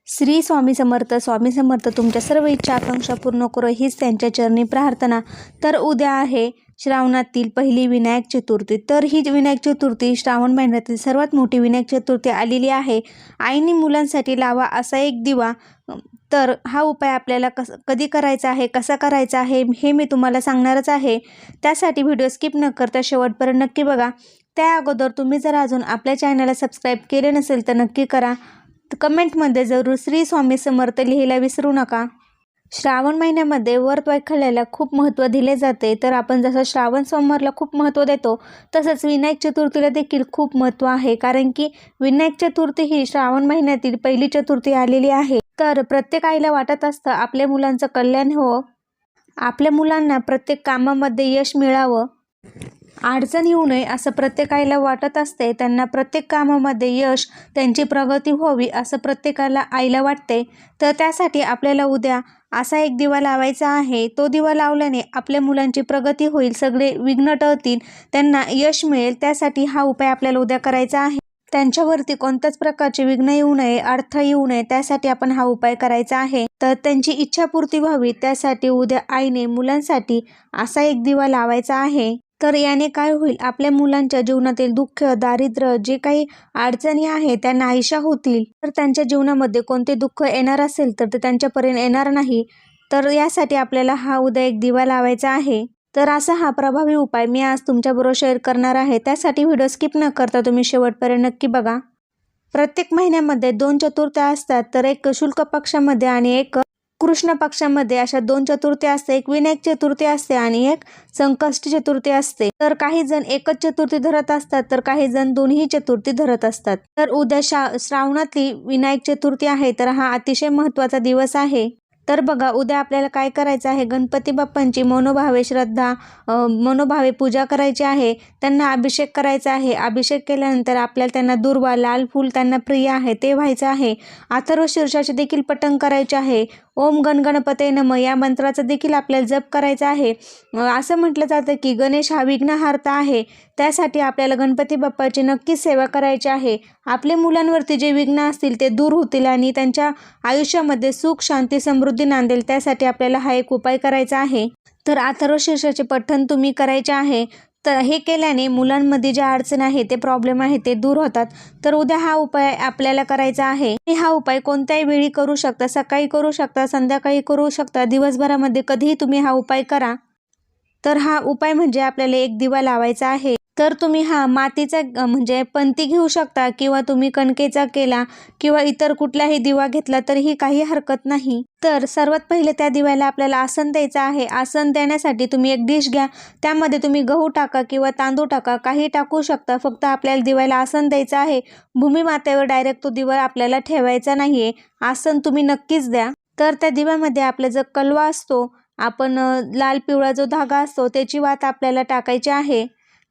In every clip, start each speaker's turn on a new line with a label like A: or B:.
A: श्री स्वामी समर्थ. स्वामी समर्थ तुमच्या सर्व इच्छा आकांक्षा पूर्ण करो हीच त्यांच्या चरणी प्रार्थना. तर उद्या आहे श्रावणातील पहिली विनायक चतुर्थी. तर ही विनायक चतुर्थी श्रावण महिन्यातील सर्वात मोठी विनायक चतुर्थी आलेली आहे. आईने मुलांसाठी लावा असा एक दिवा. तर हा उपाय आपल्याला कधी करायचा आहे, कसा करायचा आहे हे मी तुम्हाला सांगणारच आहे. त्यासाठी व्हिडिओ स्किप न करता शेवटपर्यंत नक्की बघा. त्या अगोदर तुम्ही जर अजून आपल्या चॅनलला सबस्क्राईब केले नसेल तर नक्की करा. कमेंटमध्ये जरूर श्री स्वामी समर्थ लिहायला विसरू नका. श्रावण महिन्यामध्ये व्रत वैकल्याला खूप महत्त्व दिले जाते. तर आपण जसं श्रावण सोमवारला खूप महत्त्व देतो तसंच विनायक चतुर्थीला देखील खूप महत्त्व आहे. कारण की विनायक चतुर्थी ही श्रावण महिन्यातील पहिली चतुर्थी आलेली आहे. तर प्रत्येक आईला वाटत असतं आपल्या मुलांचं कल्याण हो, आपल्या मुलांना प्रत्येक कामामध्ये यश मिळावं, अडचण येऊ नये असं प्रत्येक आईला वाटत असते. त्यांना प्रत्येक कामामध्ये यश, त्यांची प्रगती व्हावी असं प्रत्येकाला आईला वाटते. तर त्यासाठी आपल्याला उद्या असा एक दिवा लावायचा आहे. तो दिवा लावल्याने आपल्या मुलांची प्रगती होईल, सगळे विघ्न टळतील, त्यांना यश मिळेल. त्यासाठी हा उपाय आपल्याला उद्या करायचा आहे. त्यांच्यावरती कोणत्याच प्रकारचे विघ्न येऊ नये, अडथळा येऊ नये, त्यासाठी आपण हा उपाय करायचा आहे. तर त्यांची इच्छापूर्ती व्हावी त्यासाठी उद्या आईने मुलांसाठी असा एक दिवा लावायचा आहे. तर याने काय होईल, आपल्या मुलांच्या जीवनातील दुःख, दारिद्र्य, जे काही अडचणी आहे त्या नाहीशा होतील. तर त्यांच्या जीवनामध्ये कोणते दुःख येणार असेल तर ते त्यांच्यापर्यंत येणार नाही. तर यासाठी आपल्याला हा उद्या एक दिवा लावायचा आहे. तर असा हा प्रभावी उपाय मी आज तुमच्याबरोबर शेअर करणार आहे. त्यासाठी व्हिडिओ स्किप न करता तुम्ही शेवटपर्यंत नक्की बघा. प्रत्येक महिन्यामध्ये 2 चतुर्थ्या असतात. तर एक शुक्ल पक्षामध्ये आणि एक कृष्ण पक्षामध्ये अशा 2 चतुर्थी असते. एक विनायक चतुर्थी असते आणि एक संकष्टी चतुर्थी असते. तर काही जण एकच चतुर्थी धरत असतात तर काही जण दोन्ही चतुर्थी धरत असतात. तर उद्या श्रावणातली विनायक चतुर्थी आहे. तर हा अतिशय महत्त्वाचा दिवस आहे. तर बघा, उद्या आपल्याला काय करायचं आहे, गणपती बाप्पांची मनोभावे श्रद्धा, मनोभावे पूजा करायची आहे. त्यांना अभिषेक करायचा आहे. अभिषेक केल्यानंतर आपल्याला त्यांना दुर्वा, लाल फूल त्यांना प्रिय आहे ते व्हायचं आहे. अथर्व शीर्षाचे देखील पठण करायचे आहे. ओम गण गणपते नमः या मंत्राचा देखील आपल्याला जप करायचा आहे. असं म्हटलं जातं की गणेश हा विघ्नहर्ता आहे. त्यासाठी आपल्याला गणपती बाप्पाची नक्कीच सेवा करायची आहे. आपल्या मुलांवरती जे विघ्न असतील ते दूर होतील आणि त्यांच्या आयुष्यामध्ये सुख, शांती, समृद्धी नांदेल. त्यासाठी आपल्याला हा एक उपाय करायचा आहे. तर अथर्व शीर्षाचे पठण तुम्ही करायचे आहे. तर हे केल्याने मुलांमध्ये ज्या अडचण आहे, ते प्रॉब्लेम आहे ते दूर होतात. तर उद्या हा उपाय आपल्याला करायचा आहे. हा उपाय कोणत्याही वेळी करू शकता. सकाळी करू शकता, संध्याकाळी करू शकता, दिवसभरामध्ये कधीही तुम्ही हा उपाय करा. तर हा उपाय म्हणजे आपल्याला एक दिवा लावायचा आहे. तर तुम्ही हा मातीचा म्हणजे पंती घेऊ शकता किंवा तुम्ही कणकेचा केला किंवा इतर कुठलाही दिवा घेतला तरीही काही हरकत नाही. तर सर्वात पहिले त्या दिव्याला आपल्याला आसन द्यायचं आहे. आसन देण्यासाठी तुम्ही एक डिश घ्या. त्यामध्ये तुम्ही गहू टाका किंवा तांदूळ टाका, काही टाकू शकता. फक्त आपल्याला दिव्याला आसन द्यायचं आहे. भूमिमातेवर डायरेक्ट तो दिवा आपल्याला ठेवायचा नाहीये. आसन तुम्ही नक्कीच द्या. तर त्या दिव्यामध्ये आपला जो कलवा असतो, आपण लाल पिवळा जो धागा असतो त्याची वात आपल्याला टाकायची आहे.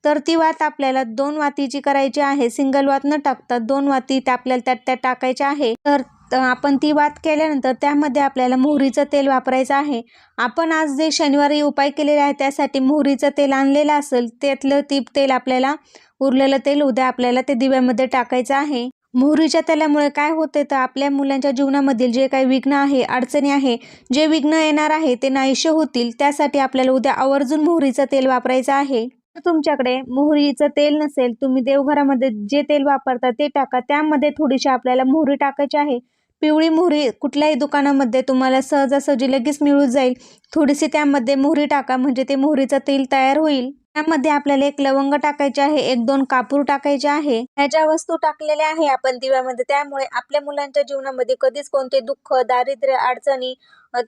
A: तर ती वात आपल्याला 2 वातीची करायची आहे. सिंगल वात न टाकता 2 वाती आपल्याला त्यात टाकायच्या आहे. तर आपण ती वात केल्यानंतर त्यामध्ये आपल्याला मोहरीचं तेल वापरायचं आहे. आपण आज जे शनिवारी उपाय केलेले आहे त्यासाठी मोहरीचं तेल आणलेलं असेल, त्यातलं ती तेल आपल्याला, उरलेलं तेल उद्या आपल्याला ते दिव्यामध्ये टाकायचं आहे. मोहरीच्या तेलामुळे काय होते तर आपल्या मुलांच्या जीवनामधील जे काही विघ्न आहे, अडचणी आहे, जे विघ्न येणार आहे ते नाहीसे होतील. त्यासाठी आपल्याला उद्या आवर्जून मोहरीचं तेल वापरायचं आहे. जर तुमच्याकडे मोहरीचं तेल नसेल, तुम्ही देवघरामध्ये जे तेल वापरता ते टाका. त्यामध्ये थोडीशी आपल्याला मोहरी टाकायची आहे. पिवळी मोहरी कुठल्याही दुकानामध्ये तुम्हाला सहजासहजी लगेच मिळून जाईल. थोडीशी त्यामध्ये मोहरी टाका म्हणजे ते मोहरीचं तेल तयार होईल. त्यामध्ये आपल्याला एक लवंग टाकायचे आहे, 1-2 कापूर टाकायचे आहे. ह्या ज्या वस्तू टाकलेल्या आहे आपण दिव्यामध्ये, त्यामुळे आपल्या मुलांच्या जीवनामध्ये कधीच कोणते दुःख, दारिद्र्य, अडचणी,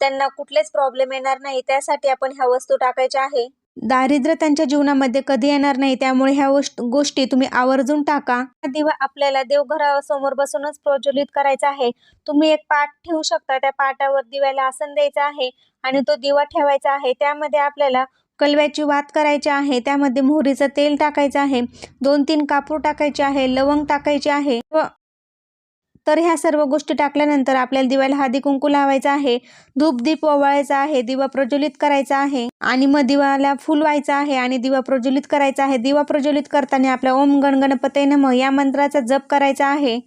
A: त्यांना कुठलेच प्रॉब्लेम येणार नाही. त्यासाठी आपण ह्या वस्तू टाकायच्या आहे. दारिद्र्य त्यांच्या जीवनामध्ये कधी येणार नाही. त्यामुळे ह्या गोष्टी तुम्ही आवर्जून टाका. हा दिवा आपल्याला देवघरासमोर बसूनच प्रज्वलित करायचा आहे. तुम्ही एक पाट ठेवू शकता. त्या पाटावर दिव्याला आसन द्यायचं आहे आणि तो दिवा ठेवायचा आहे. त्यामध्ये आपल्याला कलव्याची वात करायची आहे. त्यामध्ये मोहरीचं तेल टाकायचं आहे. 2-3 कापूर टाकायचे आहे, लवंग टाकायचे आहे. तर ह्या सर्व गोष्टी टाकल्यानंतर आपल्याला दिव्याला हळदी कुंकू लावायचा आहे. धूप दीप ओवाळायचा आहे. दिवा प्रज्वलित करायचा आहे आणि मग दिव्याला फुल व्हायचं आहे आणि दिवा प्रज्वलित करायचा आहे. दिवा प्रज्वलित करताना आपल्या ओम गण गणपते नमः या मंत्राचा जप करायचा आहे.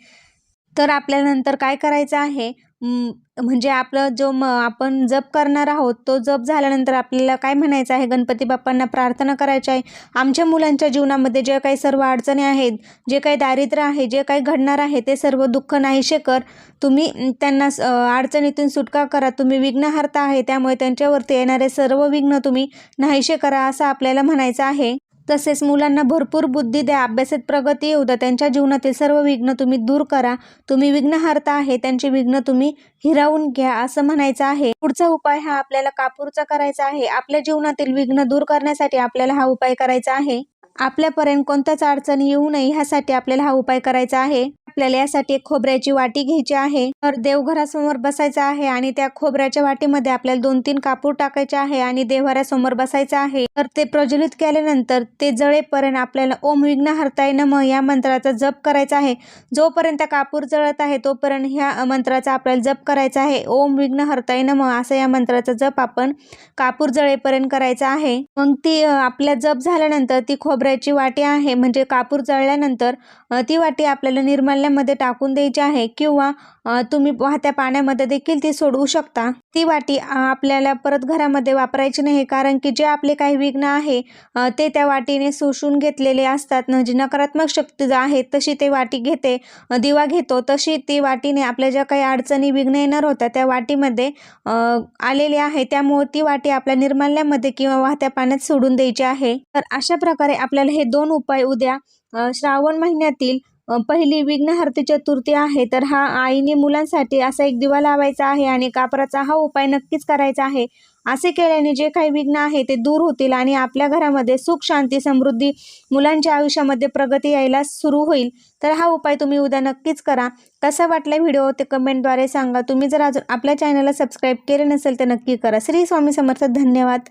A: तर आपल्याला नंतर काय करायचं आहे, म्हणजे आपलं आपण जप करणार आहोत, तो जप झाल्यानंतर आपल्याला काय म्हणायचं आहे, गणपती बाप्पांना प्रार्थना करायची आहे, आमच्या मुलांच्या जीवनामध्ये जे काही सर्व अडचणी आहेत, जे काही दारिद्र्य आहे, जे काही घडणार आहे, ते सर्व दुःख नाहीसे कर. तुम्ही त्यांना अडचणीतून सुटका करा. तुम्ही विघ्नहर्ता आहे, त्यामुळे त्यांच्यावरती येणारे सर्व विघ्न तुम्ही नाहीसे करा, असं आपल्याला म्हणायचं आहे. तसेच मुलांना भरपूर बुद्धी द्या, अभ्यासात प्रगती येऊ द्या, त्यांच्या जीवनातील सर्व विघ्न तुम्ही दूर करा. तुम्ही विघ्नहर्ता आहे, त्यांचे विघ्न तुम्ही हिरावून घ्या, असं म्हणायचं आहे. पुढचा उपाय हा आपल्याला कापूरचा करायचा आहे. आपल्या जीवनातील विघ्न दूर करण्यासाठी आपल्याला हा उपाय करायचा आहे. आपल्यापर्यंत कोणत्याच अडचणी येऊ नये ह्यासाठी आपल्याला हा उपाय करायचा आहे. आपल्याला यासाठी एक खोबऱ्याची वाटी घ्यायची आहे. तर देवघरासमोर बसायचं आहे आणि त्या खोबऱ्याच्या वाटीमध्ये आपल्याला 2-3 कापूर टाकायचे आहे आणि देवघरासमोर बसायचं आहे. तर ते प्रज्वलित केल्यानंतर ते जळेपर्यंत आपल्याला ओम विघ्नहर्ताय नमः या मंत्राचा जप करायचा आहे. जोपर्यंत कापूर जळत आहे तोपर्यंत ह्या मंत्राचा आपल्याला जप करायचा आहे. ओम विघ्नहर्ताय नमः असं या मंत्राचा जप आपण कापूर जळेपर्यंत करायचा आहे. मग ती आपल्या जप झाल्यानंतर ती खोबऱ्याची वाटी आहे, म्हणजे कापूर जळल्यानंतर ती वाटी आपल्याला निर्माल्यामध्ये टाकून द्यायची आहे, किंवा तुम्ही वाहत्या पाण्यामध्ये देखील ती सोडवू शकता. ती वाटी आपल्याला परत घरामध्ये वापरायची नाही, कारण की जे आपले काही विघ्न आहे ते त्या वाटीने शोषून घेतलेले असतात. म्हणजे नकारात्मक शक्ती जी आहे तशी ते वाटी घेते, दिवा घेतो, तशी ती वाटीने आपल्या ज्या काही अडचणी विघ्न येणार होत्या त्या वाटीमध्ये आलेली आहे. त्यामुळे ती वाटी आपल्या निर्माल्यामध्ये किंवा वाहत्या पाण्यात सोडून द्यायची आहे. तर अशा प्रकारे आपल्याला हे 2 उपाय उद्या श्रावण महिन्यातील पहिली विघ्नहर्ती चतुर्थी आहे, तर हा आईने मुलांसाठी असा एक दिवा लावायचा आहे आणि कापराचा हा उपाय नक्कीच करायचा आहे. असे केल्याने जे काही विघ्न आहे ते दूर होतील आणि आपल्या घरामध्ये सुख, शांती, समृद्धी, मुलांच्या आयुष्यामध्ये प्रगती यायला सुरू होईल. तर हा उपाय तुम्ही उद्या नक्कीच करा. कसा वाटला व्हिडिओ ते कमेंटद्वारे सांगा. तुम्ही जर अजून आपल्या चॅनलला सबस्क्राईब केले नसेल तर नक्की करा. श्री स्वामी समर्थ. धन्यवाद.